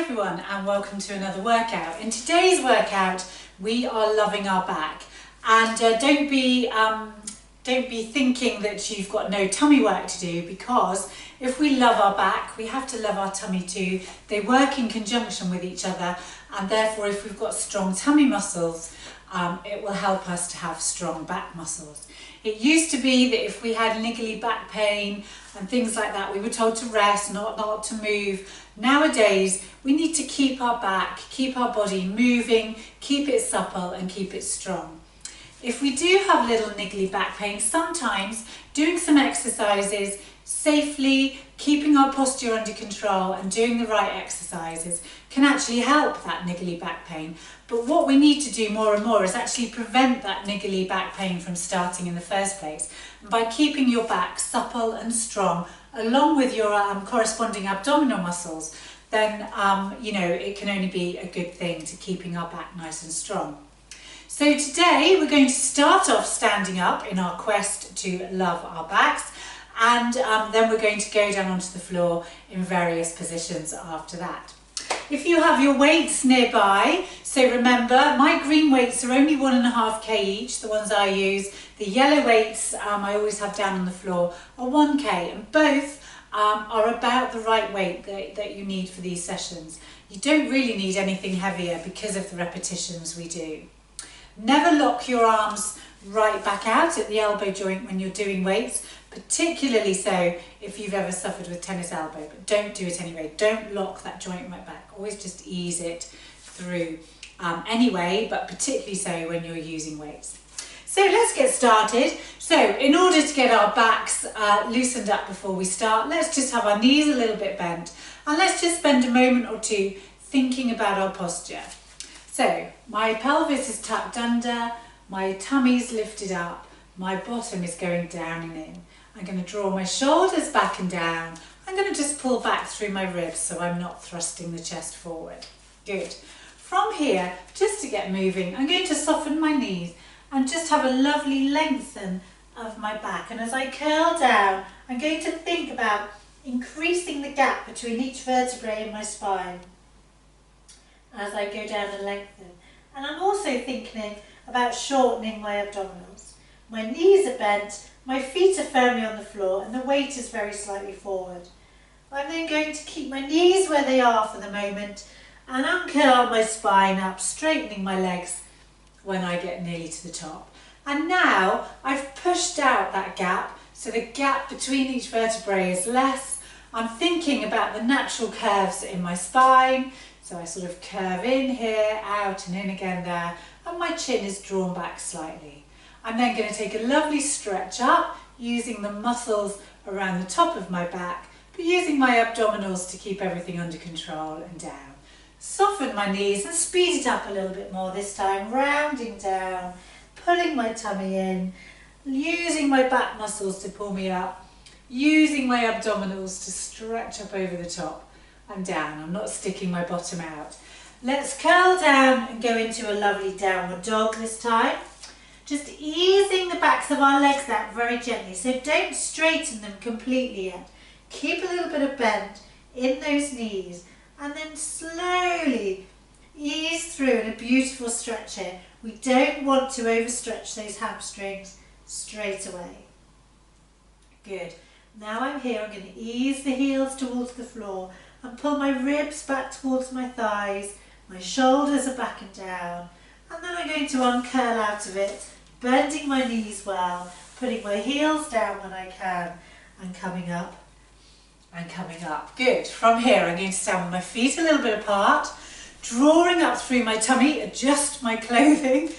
everyone and welcome to another workout. In today's workout we are loving our back, and don't be thinking that you've got no tummy work to do, because if we love our back we have to love our tummy too. They work in conjunction with each other, and therefore if we've got strong tummy muscles it will help us to have strong back muscles. It used to be that if we had niggly back pain and things like that, we were told to rest, not to move. Nowadays, we need to keep our back, keep our body moving, keep it supple and keep it strong. If we do have little niggly back pain, sometimes doing some exercises safely, keeping our posture under control and doing the right exercises can actually help that niggly back pain. But what we need to do more and more is actually prevent that niggly back pain from starting in the first place. And by keeping your back supple and strong, along with your corresponding abdominal muscles, then it can only be a good thing to keeping our back nice and strong. So today we're going to start off standing up in our quest to love our backs, and then we're going to go down onto the floor in various positions after that. If you have your weights nearby, so remember my green weights are only 1.5 kg each, the ones I use. The yellow weights I always have down on the floor are 1 kg, and both are about the right weight that you need for these sessions. You don't really need anything heavier because of the repetitions we do. Never lock your arms right back out at the elbow joint when you're doing weights, particularly so if you've ever suffered with tennis elbow, but don't do it anyway. Don't lock that joint right back. Always just ease it through anyway, but particularly so when you're using weights. So let's get started. So in order to get our backs loosened up before we start, let's just have our knees a little bit bent, and let's just spend a moment or two thinking about our posture. So my pelvis is tucked under, my tummy's lifted up, my bottom is going down and in. I'm going to draw my shoulders back and down. I'm going to just pull back through my ribs so I'm not thrusting the chest forward. Good. From here, just to get moving, I'm going to soften my knees and just have a lovely lengthen of my back. And as I curl down, I'm going to think about increasing the gap between each vertebrae in my spine as I go down and lengthen. And I'm also thinking about shortening my abdominals. My knees are bent, my feet are firmly on the floor, and the weight is very slightly forward. I'm then going to keep my knees where they are for the moment and uncurl my spine up, straightening my legs when I get nearly to the top. And now I've pushed out that gap, so the gap between each vertebrae is less. I'm thinking about the natural curves in my spine, so I sort of curve in here, out and in again there, and my chin is drawn back slightly. I'm then going to take a lovely stretch up, using the muscles around the top of my back, but using my abdominals to keep everything under control and down. Soften my knees and speed it up a little bit more this time, rounding down, pulling my tummy in, using my back muscles to pull me up, using my abdominals to stretch up over the top and down. I'm not sticking my bottom out. Let's curl down and go into a lovely downward dog this time. Just easing the backs of our legs out very gently, so don't straighten them completely yet. Keep a little bit of bend in those knees and then slowly ease through in a beautiful stretch here. We don't want to overstretch those hamstrings straight away. Good. Now I'm here, I'm going to ease the heels towards the floor and pull my ribs back towards my thighs. My shoulders are back and down, and then I'm going to uncurl out of it, bending my knees well, putting my heels down when I can, and coming up and coming up. Good. From here I'm going to stand with my feet a little bit apart, drawing up through my tummy, adjust my clothing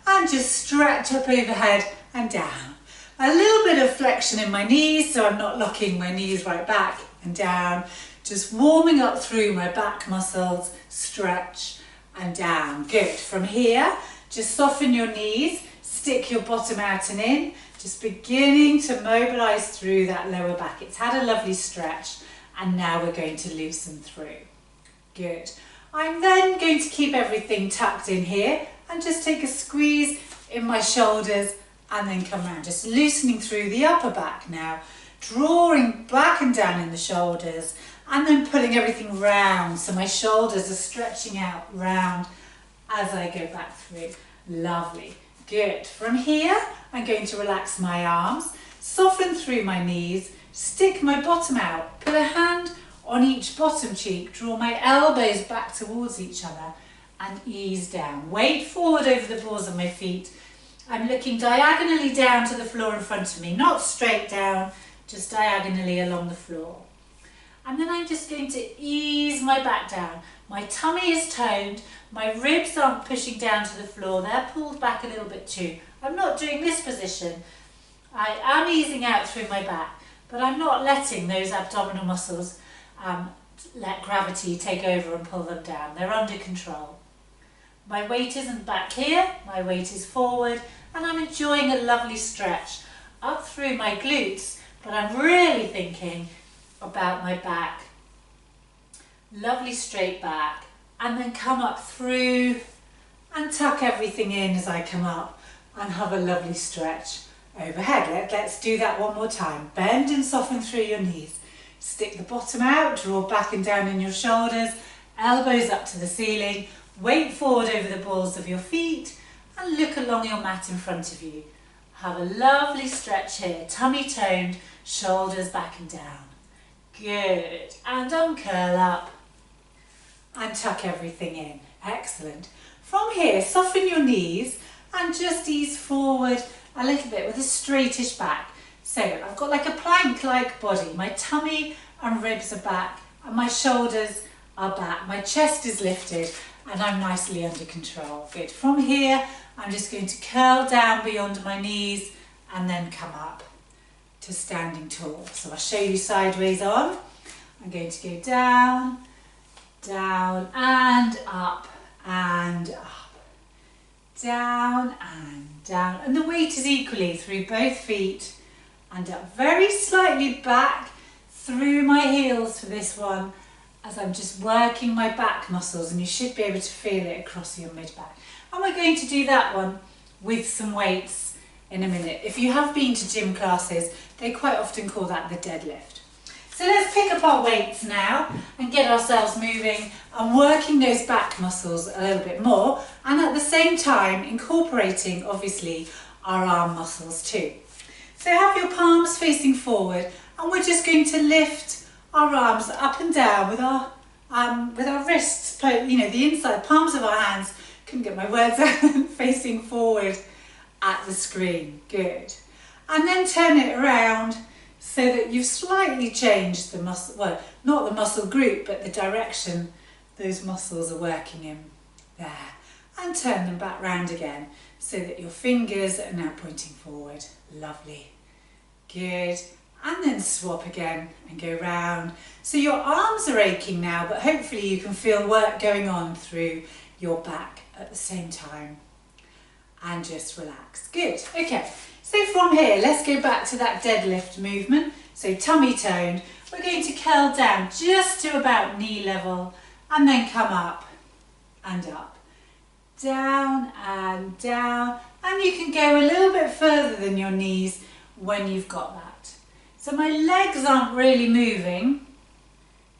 and just stretch up overhead and down. A little bit of flexion in my knees, so I'm not locking my knees right back and down, just warming up through my back muscles, stretch and down. Good. From here, just soften your knees, stick your bottom out and in, just beginning to mobilise through that lower back. It's had a lovely stretch and now we're going to loosen through. Good. I'm then going to keep everything tucked in here and just take a squeeze in my shoulders and then come round, just loosening through the upper back now, drawing back and down in the shoulders and then pulling everything round. So my shoulders are stretching out round as I go back through. Lovely. Good. From here, I'm going to relax my arms, soften through my knees, stick my bottom out, put a hand on each bottom cheek, draw my elbows back towards each other and ease down. Weight forward over the balls of my feet. I'm looking diagonally down to the floor in front of me, not straight down, just diagonally along the floor. And then I'm just going to ease my back down. My tummy is toned, my ribs aren't pushing down to the floor, they're pulled back a little bit too. I'm not doing this position. I am easing out through my back, but I'm not letting those abdominal muscles let gravity take over and pull them down. They're under control. My weight isn't back here, my weight is forward, and I'm enjoying a lovely stretch up through my glutes, but I'm really thinking about my back. Lovely straight back, and then come up through and tuck everything in as I come up and have a lovely stretch overhead. Let's do that one more time. Bend and soften through your knees. Stick the bottom out, draw back and down in your shoulders, elbows up to the ceiling, weight forward over the balls of your feet and look along your mat in front of you. Have a lovely stretch here, tummy toned, shoulders back and down. Good, and uncurl up and tuck everything in. Excellent. From here, soften your knees and just ease forward a little bit with a straightish back. So I've got like a plank-like body. My tummy and ribs are back and my shoulders are back. My chest is lifted and I'm nicely under control. Good. From here, I'm just going to curl down beyond my knees and then come up to standing tall. So I'll show you sideways on. I'm going to go down, down and up and up, down and down. And the weight is equally through both feet and up. Very slightly back through my heels for this one as I'm just working my back muscles, and you should be able to feel it across your mid-back. And we're going to do that one with some weights in a minute. If you have been to gym classes, they quite often call that the deadlift. So let's pick up our weights now and get ourselves moving and working those back muscles a little bit more, and at the same time incorporating obviously our arm muscles too. So have your palms facing forward and we're just going to lift our arms up and down with our wrists, you know, the inside palms of our hands, couldn't get my words out, facing forward at the screen. Good. And then turn it around so that you've slightly changed the muscle, well, not the muscle group, but the direction those muscles are working in there. And turn them back round again so that your fingers are now pointing forward. Lovely. Good. And then swap again and go round. So your arms are aching now, but hopefully you can feel work going on through your back at the same time. And just relax. Good. Okay. So from here, let's go back to that deadlift movement. So tummy toned. We're going to curl down just to about knee level and then come up and up. Down and down. And you can go a little bit further than your knees when you've got that. So my legs aren't really moving.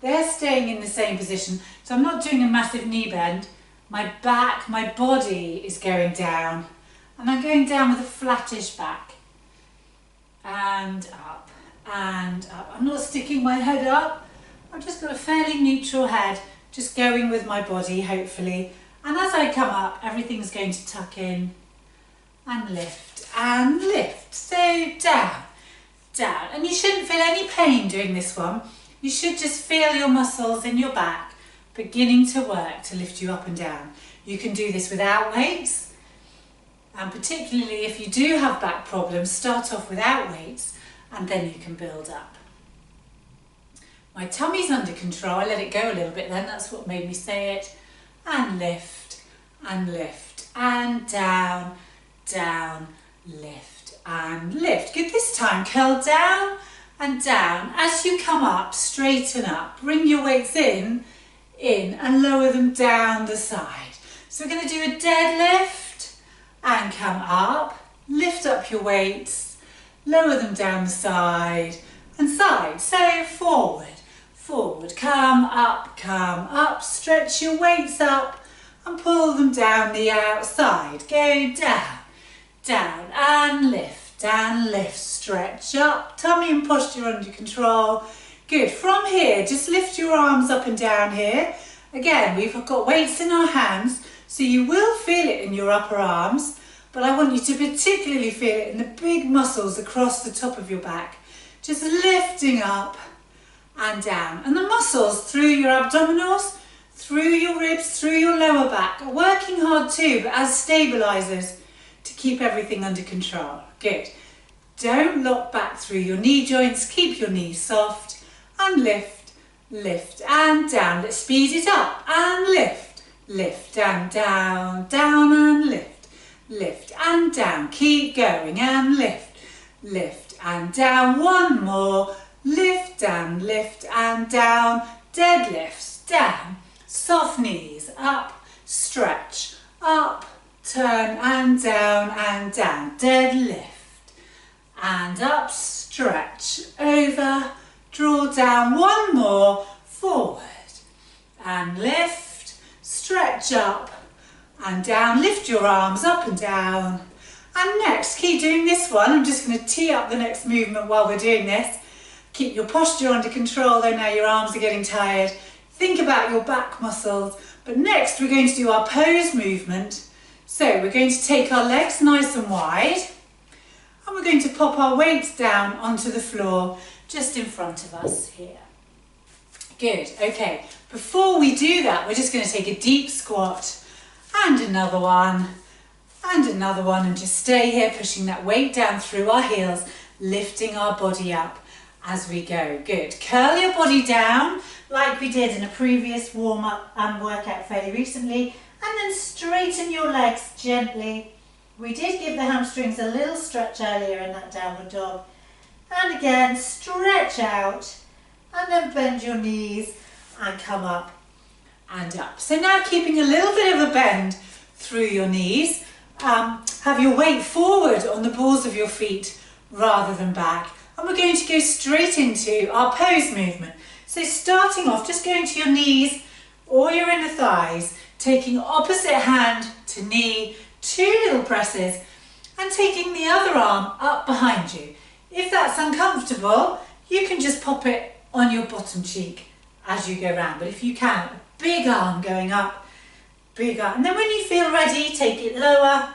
They're staying in the same position. So I'm not doing a massive knee bend. My back, my body is going down. And I'm going down with a flattish back. And up, and up. I'm not sticking my head up. I've just got a fairly neutral head, just going with my body, hopefully. And as I come up, everything's going to tuck in and lift and lift. So down, down. And you shouldn't feel any pain doing this one. You should just feel your muscles in your back beginning to work to lift you up and down. You can do this without weights. And particularly if you do have back problems, start off without weights and then you can build up. My tummy's under control. I let it go a little bit then, that's what made me say it. And lift and lift and down, down, lift and lift. Good, this time curl down and down. As you come up, straighten up. Bring your weights in and lower them down the side. So we're going to do a deadlift. And come up, lift up your weights, lower them down the side and side. So forward, forward, forward, come up, stretch your weights up and pull them down the outside. Go down, down and lift, stretch up, tummy and posture under control. Good, from here, just lift your arms up and down here. Again, we've got weights in our hands, so you will feel it in your upper arms, but I want you to particularly feel it in the big muscles across the top of your back. Just lifting up and down. And the muscles through your abdominals, through your ribs, through your lower back are working hard too, but as stabilizers to keep everything under control. Good. Don't lock back through your knee joints. Keep your knees soft and lift and down. Let's speed it up and lift and down, down and lift and down. Keep going and lift and down. One more. Lift and down. Deadlifts down. Soft knees up. Stretch up. Turn and down. Deadlift and up. Stretch over. Draw down. One more. Forward and lift. Stretch up and down. Lift your arms up and down. And next, keep doing this one. I'm just going to tee up the next movement while we're doing this. Keep your posture under control though, now your arms are getting tired. Think about your back muscles. But next we're going to do our pose movement. So we're going to take our legs nice and wide and we're going to pop our weights down onto the floor just in front of us here. Good, okay. Before we do that, we're just going to take a deep squat and another one and just stay here pushing that weight down through our heels, lifting our body up as we go. Good. Curl your body down like we did in a previous warm-up and workout fairly recently, and then straighten your legs gently. We did give the hamstrings a little stretch earlier in that downward dog. And again, stretch out and then bend your knees and come up and up. So now keeping a little bit of a bend through your knees, have your weight forward on the balls of your feet rather than back. And we're going to go straight into our pose movement. So starting off, just going to your knees or your inner thighs, taking opposite hand to knee, 2 little presses, and taking the other arm up behind you. If that's uncomfortable, you can just pop it on your bottom cheek as you go round. But if you can, a big arm going up, big arm. And then when you feel ready, take it lower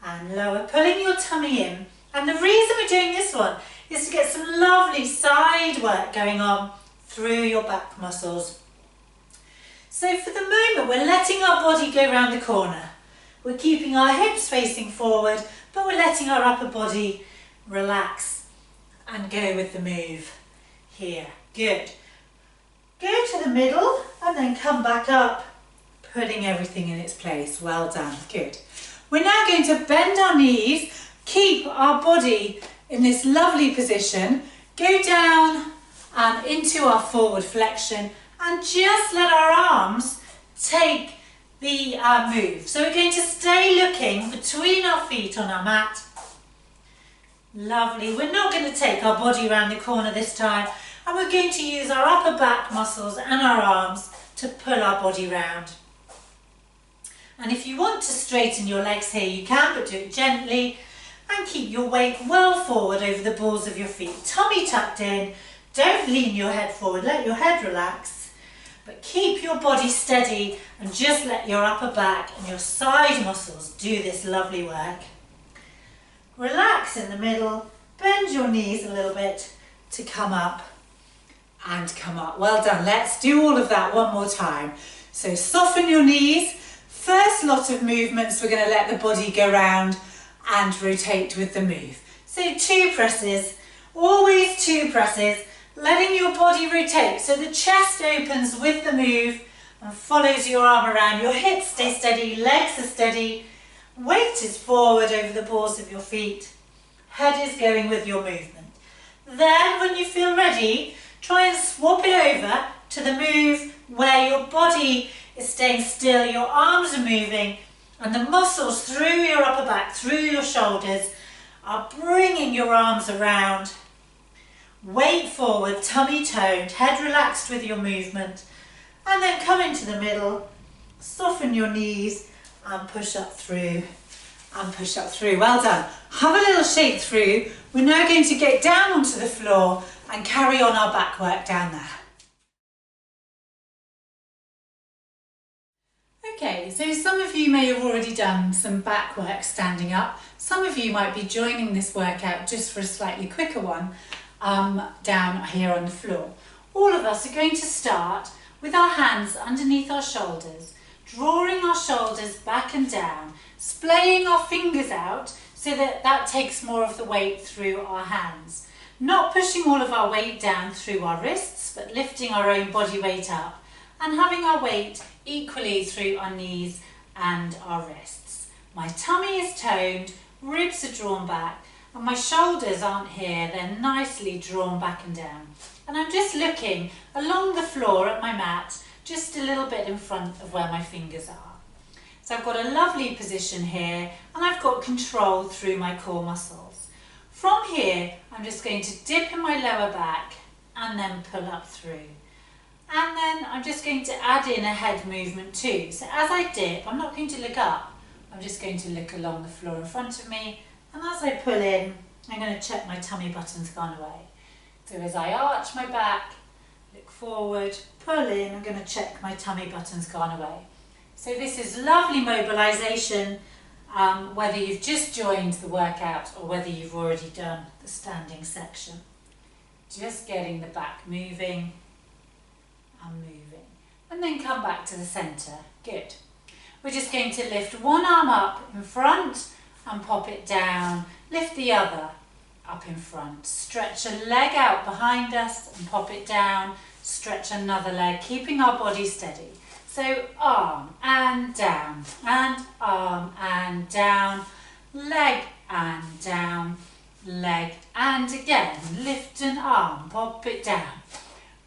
and lower, pulling your tummy in. And the reason we're doing this one is to get some lovely side work going on through your back muscles. So for the moment, we're letting our body go round the corner. We're keeping our hips facing forward, but we're letting our upper body relax and go with the move here. Good. Go to the middle and then come back up, putting everything in its place. Well done. Good. We're now going to bend our knees, keep our body in this lovely position, go down and into our forward flexion and just let our arms take the move. So we're going to stay looking between our feet on our mat. Lovely. We're not going to take our body around the corner this time, and we're going to use our upper back muscles and our arms to pull our body round. And if you want to straighten your legs here, you can, but do it gently and keep your weight well forward over the balls of your feet. Tummy tucked in. Don't lean your head forward. Let your head relax, but keep your body steady and just let your upper back and your side muscles do this lovely work. Relax in the middle, bend your knees a little bit to come up and come up. Well done. Let's do all of that one more time. So soften your knees. First lot of movements, we're going to let the body go round and rotate with the move. So 2 presses, always 2 presses, letting your body rotate. So the chest opens with the move and follows your arm around. Your hips stay steady, legs are steady, weight is forward over the balls of your feet, head is going with your movement. Then when you feel ready, try and swap it over to the move where your body is staying still, your arms are moving, and the muscles through your upper back, through your shoulders, are bringing your arms around. weight forward, tummy toned, head relaxed with your movement, and then come into the middle, soften your knees and push up through and push up through. Well done. Have a little shake through. We're now going to get down onto the floor and carry on our back work down there. Okay, so some of you may have already done some back work standing up. Some of you might be joining this workout just for a slightly quicker one down here on the floor. All of us are going to start with our hands underneath our shoulders, drawing our shoulders back and down, splaying our fingers out so that takes more of the weight through our hands. Not pushing all of our weight down through our wrists, but lifting our own body weight up and having our weight equally through our knees and our wrists. My tummy is toned, ribs are drawn back, and my shoulders aren't here, they're nicely drawn back and down. And I'm just looking along the floor at my mat, just a little bit in front of where my fingers are. So I've got a lovely position here, and I've got control through my core muscles. From here, I'm just going to dip in my lower back and then pull up through. And then I'm just going to add in a head movement too. So as I dip, I'm not going to look up, I'm just going to look along the floor in front of me. And as I pull in, I'm going to check my tummy button's gone away. So as I arch my back, look forward, pull in, I'm going to check my tummy button's gone away. So this is lovely mobilisation, whether you've just joined the workout or whether you've already done the standing section. Just getting the back moving and moving. And then come back to the centre. Good. We're just going to lift one arm up in front and pop it down. Lift the other up in front. Stretch a leg out behind us and pop it down. Stretch another leg, keeping our body steady. So arm and down, and arm and down, leg and down, leg and again. Lift an arm, pop it down.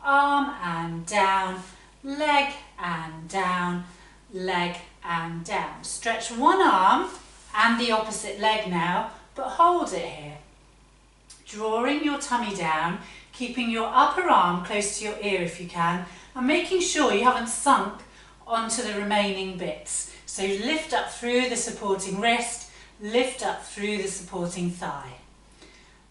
Arm and down, leg and down, leg and down. Stretch one arm and the opposite leg now, but hold it here. Drawing your tummy down, keeping your upper arm close to your ear if you can, and making sure you haven't sunk onto the remaining bits. So lift up through the supporting wrist, lift up through the supporting thigh.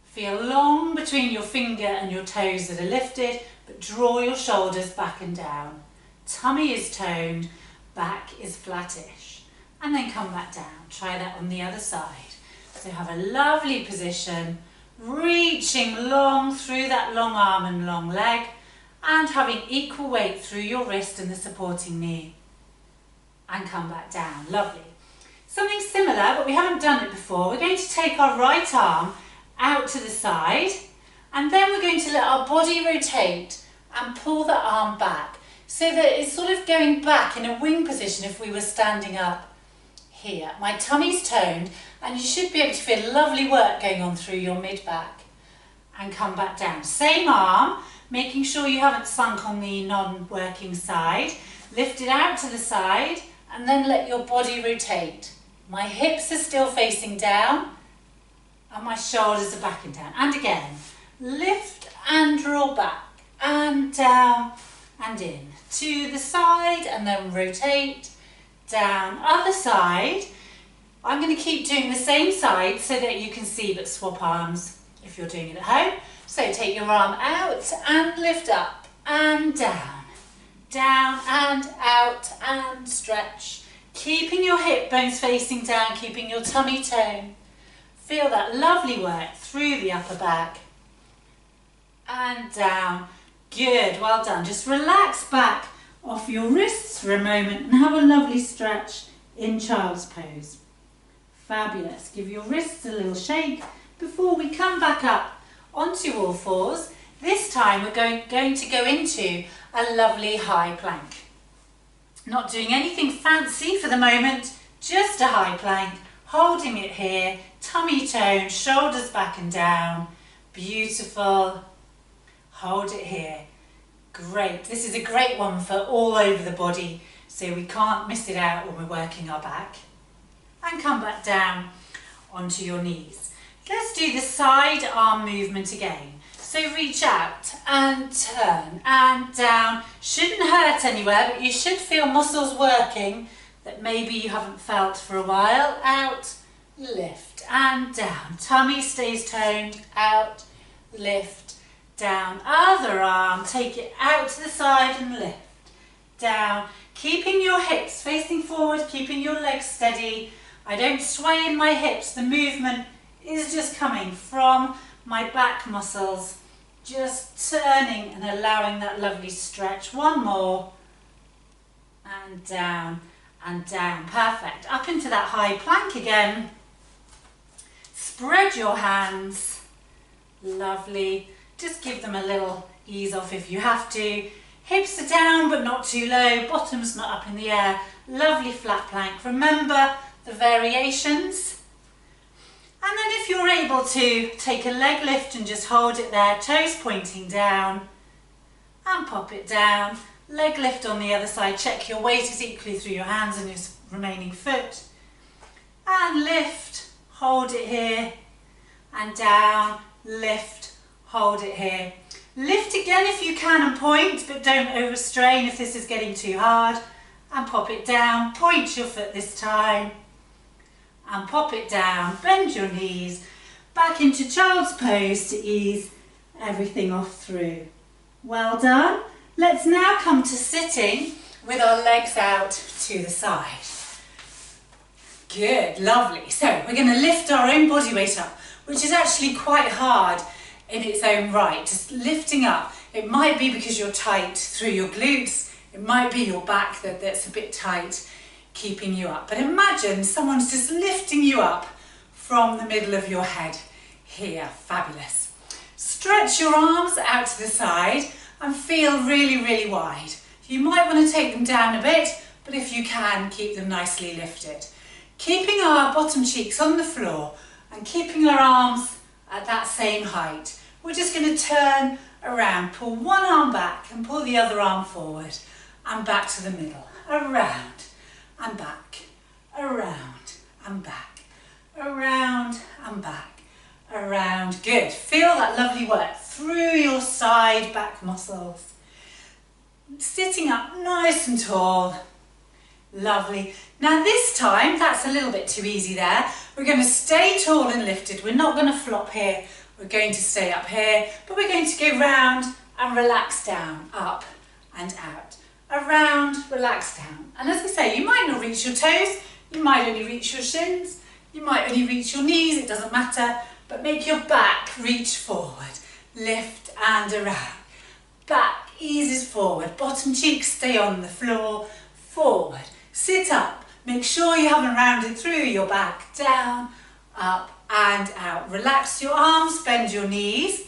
Feel long between your finger and your toes that are lifted, but draw your shoulders back and down. Tummy is toned, back is flattish. And then come back down. Try that on the other side. So have a lovely position, reaching long through that long arm and long leg, and having equal weight through your wrist and the supporting knee. And come back down. Lovely. Something similar, but we haven't done it before. We're going to take our right arm out to the side, and then we're going to let our body rotate and pull the arm back so that it's sort of going back in a wing position if we were standing up here. My tummy's toned, and you should be able to feel lovely work going on through your mid-back. And come back down. Same arm, making sure you haven't sunk on the non-working side. Lift it out to the side and then let your body rotate. My hips are still facing down and my shoulders are back and down. And again, lift and draw back and down and in. To the side and then rotate, down, other side. I'm going to keep doing the same side so that you can see, but swap arms if you're doing it at home. So take your arm out and lift up and down, down and out and stretch. Keeping your hip bones facing down, keeping your tummy toned. Feel that lovely work through the upper back and down. Good, well done. Just relax back off your wrists for a moment and have a lovely stretch in child's pose. Fabulous. Give your wrists a little shake before we come back up onto all fours. This time we're going to go into a lovely high plank. Not doing anything fancy for the moment, just a high plank, holding it here, tummy toned, shoulders back and down. Beautiful. Hold it here. Great. This is a great one for all over the body, so we can't miss it out when we're working our back. And come back down onto your knees. Let's do the side arm movement again. So reach out and turn and down. Shouldn't hurt anywhere, but you should feel muscles working that maybe you haven't felt for a while. Out, lift and down. Tummy stays toned. Out, lift, down. Other arm, take it out to the side and lift, down. Keeping your hips facing forward, keeping your legs steady. I don't sway in my hips. The movement is just coming from my back muscles, just turning and allowing that lovely stretch. One more, and down and down. Perfect. Up into that high plank again. Spread your hands. Lovely. Just give them a little ease off if you have to. Hips are down but not too low. Bottom's not up in the air. Lovely flat plank. Remember the variations. And then if you're able to, take a leg lift and just hold it there, toes pointing down, and pop it down. Leg lift on the other side, check your weight is equally through your hands and your remaining foot. And lift, hold it here, and down, lift, hold it here. Lift again if you can and point, but don't overstrain if this is getting too hard. And pop it down, point your foot this time. And pop it down, bend your knees, back into child's pose to ease everything off through. Well done. Let's now come to sitting with our legs out to the side. Good, lovely. So we're going to lift our own body weight up, which is actually quite hard in its own right, just lifting up. It might be because you're tight through your glutes, it might be your back that's a bit tight, keeping you up. But imagine someone's just lifting you up from the middle of your head here. Fabulous. Stretch your arms out to the side and feel really, really wide. You might want to take them down a bit, but if you can, keep them nicely lifted. Keeping our bottom cheeks on the floor and keeping our arms at that same height. We're just going to turn around, pull one arm back and pull the other arm forward and back to the middle. Around and back, around and back, around and back, around. Good. Feel that lovely work through your side back muscles. Sitting up nice and tall. Lovely. Now this time, that's a little bit too easy there. We're going to stay tall and lifted. We're not going to flop here. We're going to stay up here, but we're going to go round and relax down, up and out. Around, relax down. And as I say, you might not reach your toes, you might only reach your shins, you might only reach your knees, it doesn't matter, but make your back reach forward. Lift and around. Back eases forward, bottom cheeks stay on the floor, forward. Sit up, make sure you haven't rounded through your back, down, up and out. Relax your arms, bend your knees.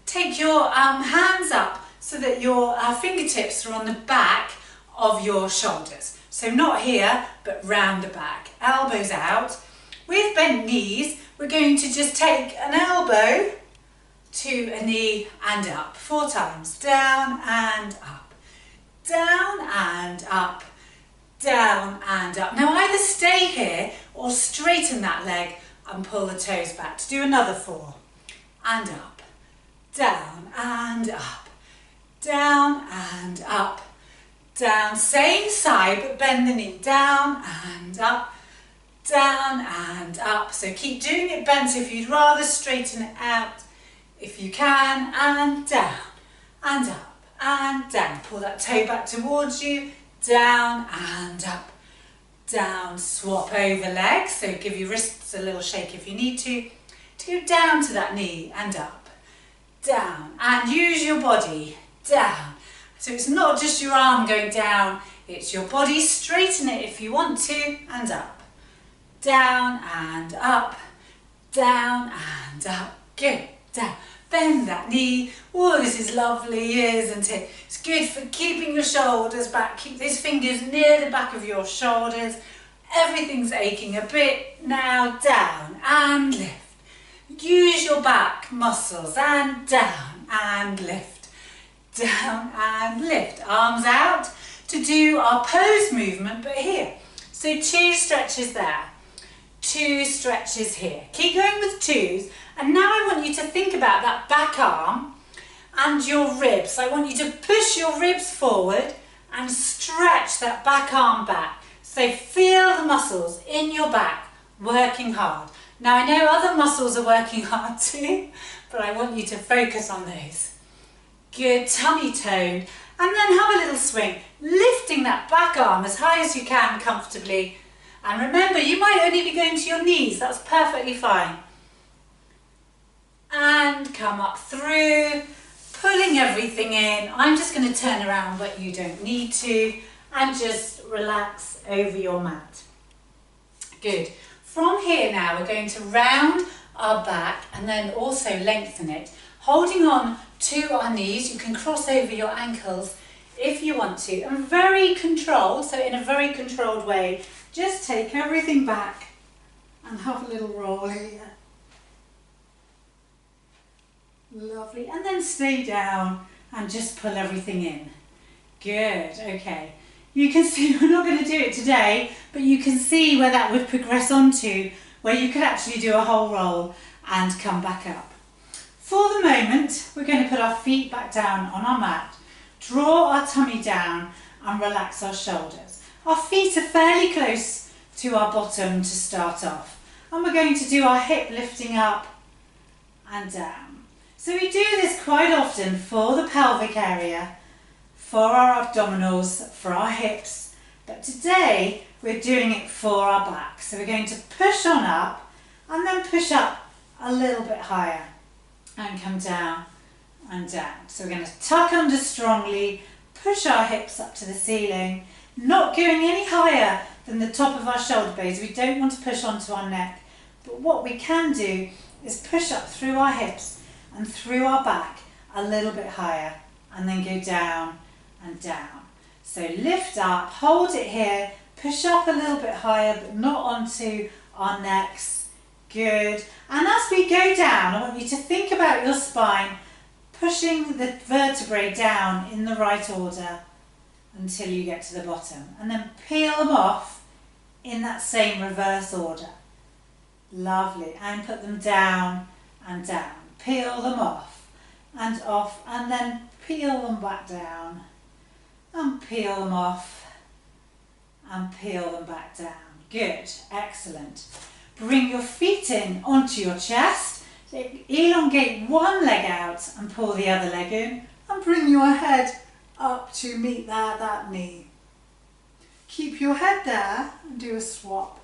Take your hands up so that your fingertips are on the back of your shoulders. So not here, but round the back. Elbows out. With bent knees, we're going to just take an elbow to a knee and up. 4 times. Down and up. Down and up. Down and up. Now either stay here or straighten that leg and pull the toes back. To do another 4. And up. Down and up. Down and up. Down. Same side but bend the knee. Down and up. Down and up. So keep doing it bent if you'd rather, straighten it out if you can, and down and up and down. Pull that toe back towards you. Down and up. Down. Swap over legs, so give your wrists a little shake if you need to go down to that knee and up. Down. And use your body. Down. So it's not just your arm going down, it's your body. Straighten it if you want to, and up. Down and up. Down and up. Good. Down. Bend that knee. Oh, this is lovely, isn't it? It's good for keeping your shoulders back. Keep those fingers near the back of your shoulders. Everything's aching a bit. Now down and lift. Use your back muscles and down and lift. Down and lift. Arms out to do our pose movement, but here. So 2 stretches there. 2 stretches here. Keep going with 2s, and now I want you to think about that back arm and your ribs. I want you to push your ribs forward and stretch that back arm back. So feel the muscles in your back working hard. Now I know other muscles are working hard too, but I want you to focus on those. Good, tummy toned, and then have a little swing, lifting that back arm as high as you can comfortably. And remember, you might only be going to your knees, that's perfectly fine. And come up through, pulling everything in. I'm just going to turn around, but you don't need to, and just relax over your mat. Good. From here now, we're going to round our back and then also lengthen it. Holding on to our knees, you can cross over your ankles if you want to. And very controlled, so in a very controlled way, just take everything back and have a little roll here. Lovely. And then stay down and just pull everything in. Good. Okay. You can see, we're not going to do it today, but you can see where that would progress onto, where you could actually do a whole roll and come back up. For the moment, we're going to put our feet back down on our mat, draw our tummy down and relax our shoulders. Our feet are fairly close to our bottom to start off, and we're going to do our hip lifting up and down. So we do this quite often for the pelvic area, for our abdominals, for our hips, but today we're doing it for our back. So we're going to push on up and then push up a little bit higher and come down and down. So we're going to tuck under strongly, push our hips up to the ceiling, not going any higher than the top of our shoulder blades. We don't want to push onto our neck, but what we can do is push up through our hips and through our back a little bit higher and then go down and down. So lift up, hold it here, push up a little bit higher but not onto our necks. Good. And as we go down, I want you to think about your spine, pushing the vertebrae down in the right order until you get to the bottom, and then peel them off in that same reverse order. Lovely. And put them down and down. Peel them off, and then peel them back down. And peel them off and peel them back down. Good, excellent. Bring your feet in onto your chest. So elongate one leg out and pull the other leg in, and bring your head up to meet that knee. Keep your head there and do a swap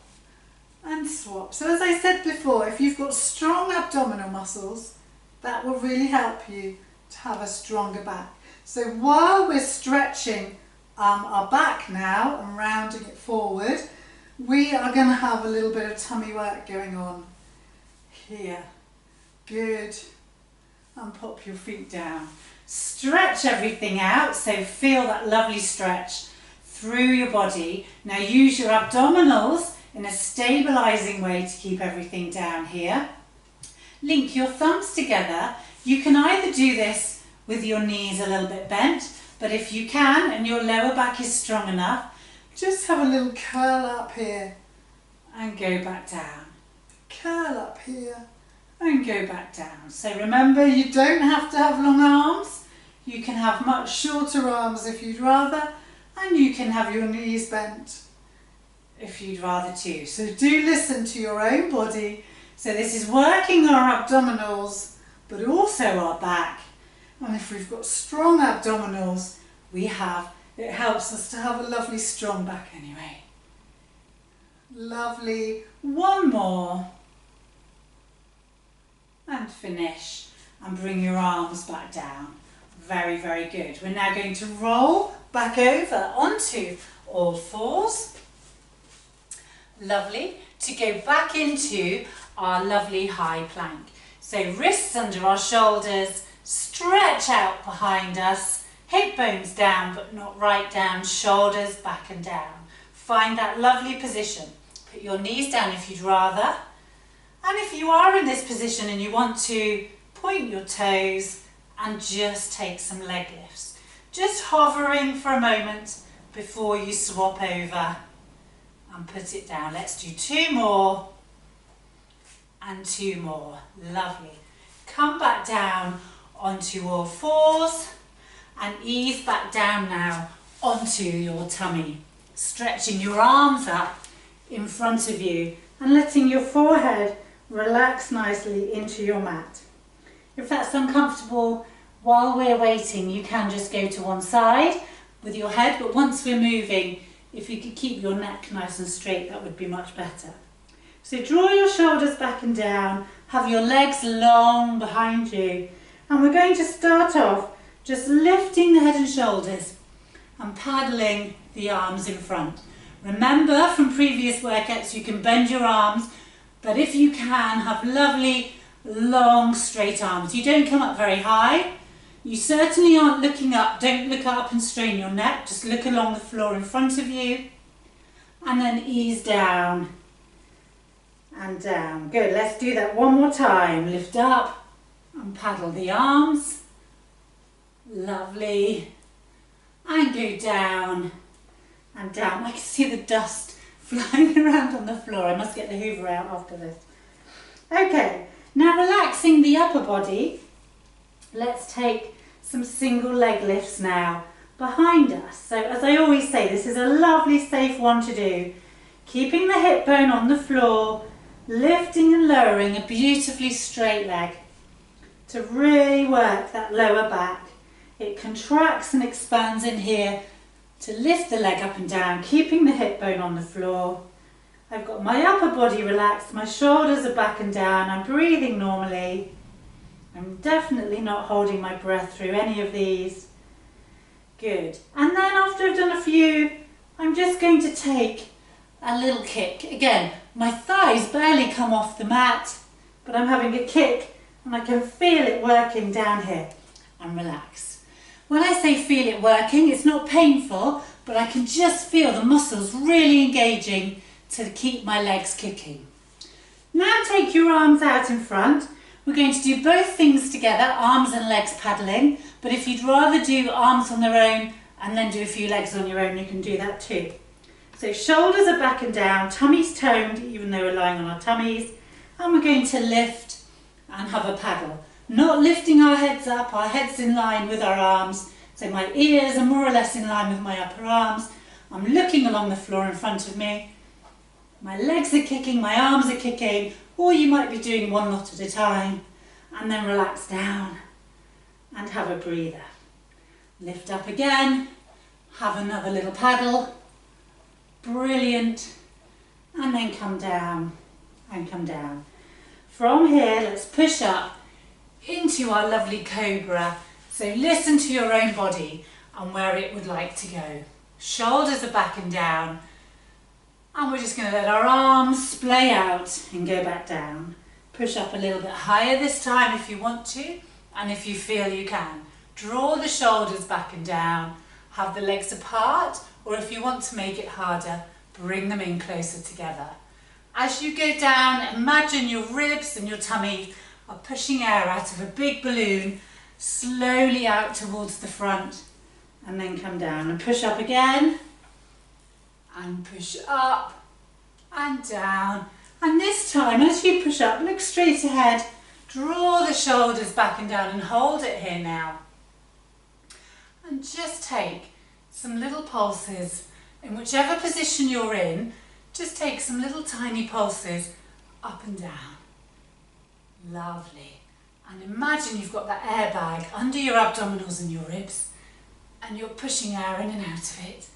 and swap. So as I said before, if you've got strong abdominal muscles, that will really help you to have a stronger back. So while we're stretching our back now and rounding it forward, we are going to have a little bit of tummy work going on here. Good. And pop your feet down. Stretch everything out, so feel that lovely stretch through your body. Now use your abdominals in a stabilising way to keep everything down here. Link your thumbs together. You can either do this with your knees a little bit bent, but if you can and your lower back is strong enough, just have a little curl up here and go back down. Curl up here and go back down. So remember, you don't have to have long arms. You can have much shorter arms if you'd rather, and you can have your knees bent if you'd rather too. So do listen to your own body. So this is working our abdominals, but also our back. And if we've got strong abdominals, it helps us to have a lovely strong back anyway. Lovely. One more. And finish. And bring your arms back down. Very, very good. We're now going to roll back over onto all fours. Lovely. To go back into our lovely high plank. So wrists under our shoulders, stretch out behind us, hip bones down but not right down, shoulders back and down. Find that lovely position. Put your knees down if you'd rather. And if you are in this position and you want to, point your toes and just take some leg lifts. Just hovering for a moment before you swap over and put it down. Let's do 2 more. and 2 more. Lovely. Come back down onto all fours and ease back down now onto your tummy. Stretching your arms up in front of you and letting your forehead relax nicely into your mat. If that's uncomfortable while we're waiting, you can just go to one side with your head, but once we're moving, if you could keep your neck nice and straight, that would be much better. So draw your shoulders back and down, have your legs long behind you, and we're going to start off just lifting the head and shoulders and paddling the arms in front. Remember from previous workouts, you can bend your arms, but if you can, have lovely, long, straight arms. You don't come up very high. You certainly aren't looking up. Don't look up and strain your neck. Just look along the floor in front of you. And then ease down and down. Good, let's do that one more time. Lift up and paddle the arms. Lovely. And go down and down. I can see the dust flying around on the floor. I must get the hoover out after this. Okay, now relaxing the upper body, let's take some single leg lifts now behind us. So as I always say, this is a lovely safe one to do. Keeping the hip bone on the floor, lifting and lowering a beautifully straight leg to really work that lower back. It contracts and expands in here to lift the leg up and down, keeping the hip bone on the floor. I've got my upper body relaxed, my shoulders are back and down, I'm breathing normally. I'm definitely not holding my breath through any of these. Good. And then after I've done a few, I'm just going to take a little kick. Again, my thighs barely come off the mat, but I'm having a kick and I can feel it working down here. And relax. When I say feel it working, it's not painful, but I can just feel the muscles really engaging to keep my legs kicking. Now take your arms out in front. We're going to do both things together, arms and legs paddling, but if you'd rather do arms on their own and then do a few legs on your own, you can do that too. So shoulders are back and down, tummies toned, even though we're lying on our tummies, and we're going to lift and have a paddle. Not lifting our heads up, our head's in line with our arms, so my ears are more or less in line with my upper arms. I'm looking along the floor in front of me. My legs are kicking, my arms are kicking, or you might be doing one knot at a time, and then relax down and have a breather. Lift up again, have another little paddle, brilliant, and then come down and come down. From here, let's push up into our lovely cobra. So listen to your own body and where it would like to go. Shoulders are back and down. And we're just going to let our arms splay out and go back down. Push up a little bit higher this time if you want to, and if you feel you can. Draw the shoulders back and down. Have the legs apart, or if you want to make it harder, bring them in closer together. As you go down, imagine your ribs and your tummy are pushing air out of a big balloon, slowly out towards the front, and then come down and push up again, and push up and down. And this time, as you push up, look straight ahead, draw the shoulders back and down and hold it here now. And just take some little pulses in whichever position you're in. Just take some little tiny pulses up and down. Lovely. And imagine you've got that airbag under your abdominals and your ribs, and you're pushing air in and out of it.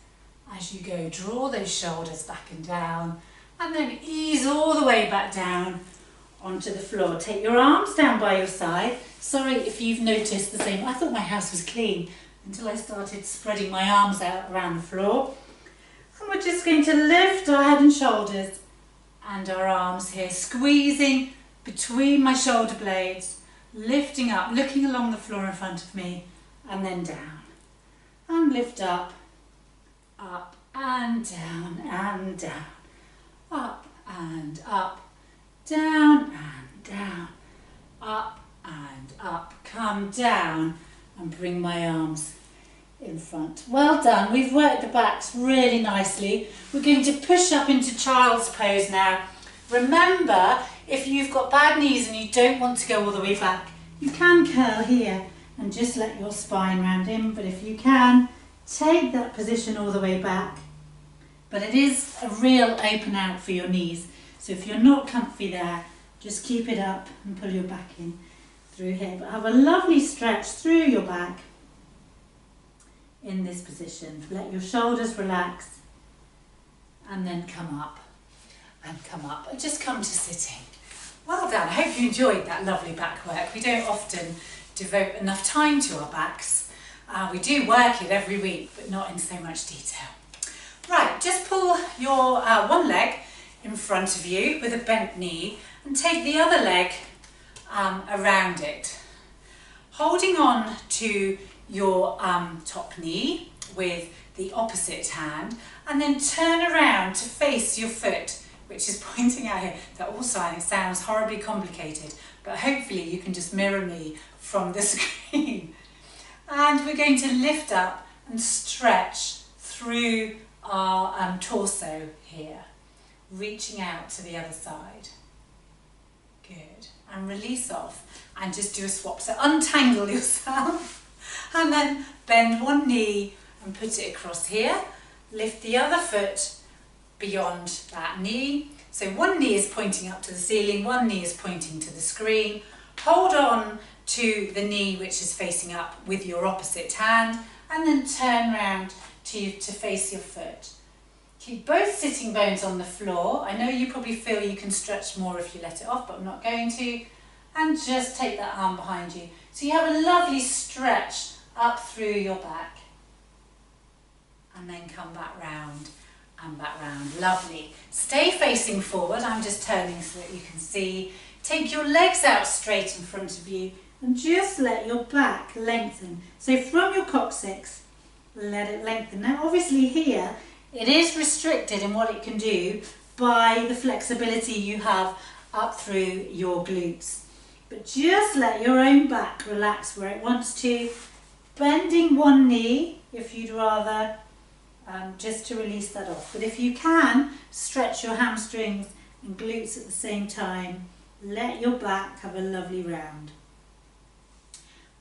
As you go, draw those shoulders back and down, and then ease all the way back down onto the floor. Take your arms down by your side. Sorry if you've noticed the same. I thought my house was clean until I started spreading my arms out around the floor. And we're just going to lift our head and shoulders and our arms here, squeezing between my shoulder blades, lifting up, looking along the floor in front of me, and then down. And lift up and down and down, up and up, down and down, up and up, come down and bring my arms in front. Well done, we've worked the backs really nicely. We're going to push up into child's pose now. Remember, if you've got bad knees and you don't want to go all the way back, you can curl here and just let your spine round in, but if you can, take that position all the way back. But it is a real open out for your knees, so if you're not comfy there, just keep it up and pull your back in through here. But have a lovely stretch through your back in this position. Let your shoulders relax and then come up and come up and just come to sitting. Well done. I hope you enjoyed that lovely back work. We don't often devote enough time to our backs. We do work it every week, but not in so much detail. Right, just pull your one leg in front of you with a bent knee and take the other leg around it. Holding on to your top knee with the opposite hand, and then turn around to face your foot, which is pointing out here. That all sounds horribly complicated, but hopefully you can just mirror me from the screen. And we're going to lift up and stretch through our torso here, reaching out to the other side. Good. And release off and just do a swap. So untangle yourself and then bend one knee and put it across here. Lift the other foot beyond that knee. So one knee is pointing up to the ceiling, one knee is pointing to the screen. Hold on to the knee which is facing up with your opposite hand, and then turn round to face your foot. Keep both sitting bones on the floor. I know you probably feel you can stretch more if you let it off, but I'm not going to. And just take that arm behind you. So you have a lovely stretch up through your back. And then come back round and back round. Lovely. Stay facing forward. I'm just turning so that you can see. Take your legs out straight in front of you and just let your back lengthen. So from your coccyx, let it lengthen. Now obviously here, it is restricted in what it can do by the flexibility you have up through your glutes. But just let your own back relax where it wants to, bending one knee if you'd rather, just to release that off. But if you can, stretch your hamstrings and glutes at the same time. Let your back have a lovely round.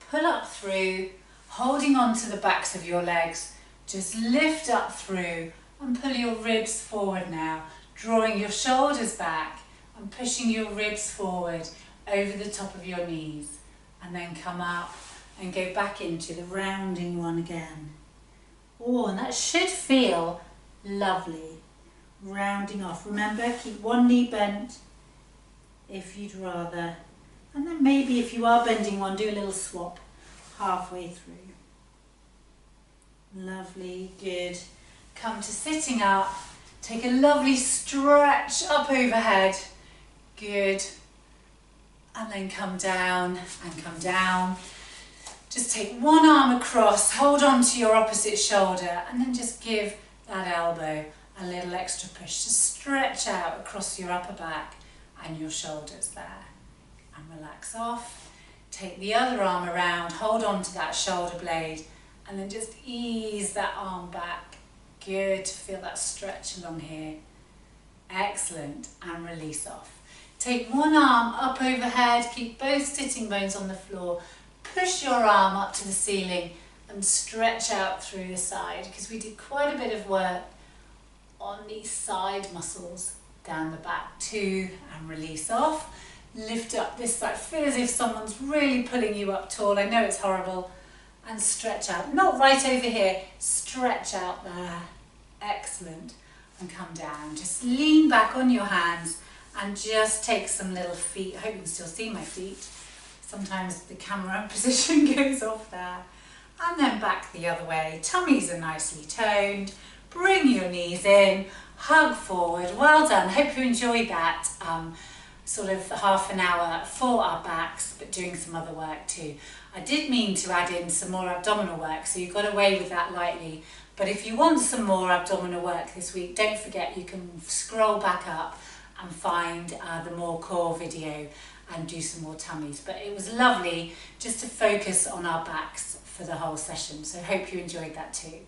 Pull up through, holding on to the backs of your legs. Just lift up through and pull your ribs forward now, drawing your shoulders back and pushing your ribs forward over the top of your knees. And then come up and go back into the rounding one again. Oh, and that should feel lovely. Rounding off. Remember, keep one knee bent if you'd rather. And then maybe if you are bending one, do a little swap halfway through. Lovely, good. Come to sitting up. Take a lovely stretch up overhead. Good. And then come down and come down. Just take one arm across, hold on to your opposite shoulder, and then just give that elbow a little extra push to stretch out across your upper back and your shoulders there. And relax off. Take the other arm around, hold on to that shoulder blade, and then just ease that arm back. Good to feel that stretch along here. Excellent. And release off. Take one arm up overhead, keep both sitting bones on the floor. Push your arm up to the ceiling and stretch out through the side, because we did quite a bit of work on these side muscles down the back too. And release off. Lift up this side. Feel as if someone's really pulling you up tall. I know it's horrible. And stretch out. Not right over here. Stretch out there. Excellent. And come down. Just lean back on your hands and just take some little feet. I hope you can still see my feet. Sometimes the camera position goes off there. And then back the other way. Tummies are nicely toned. Bring your knees in. Hug forward. Well done. Hope you enjoyed that. Sort of half an hour for our backs, but doing some other work too. I did mean to add in some more abdominal work, so you got away with that lightly. But if you want some more abdominal work this week, don't forget you can scroll back up and find the more core video and do some more tummies. But it was lovely just to focus on our backs for the whole session, so hope you enjoyed that too.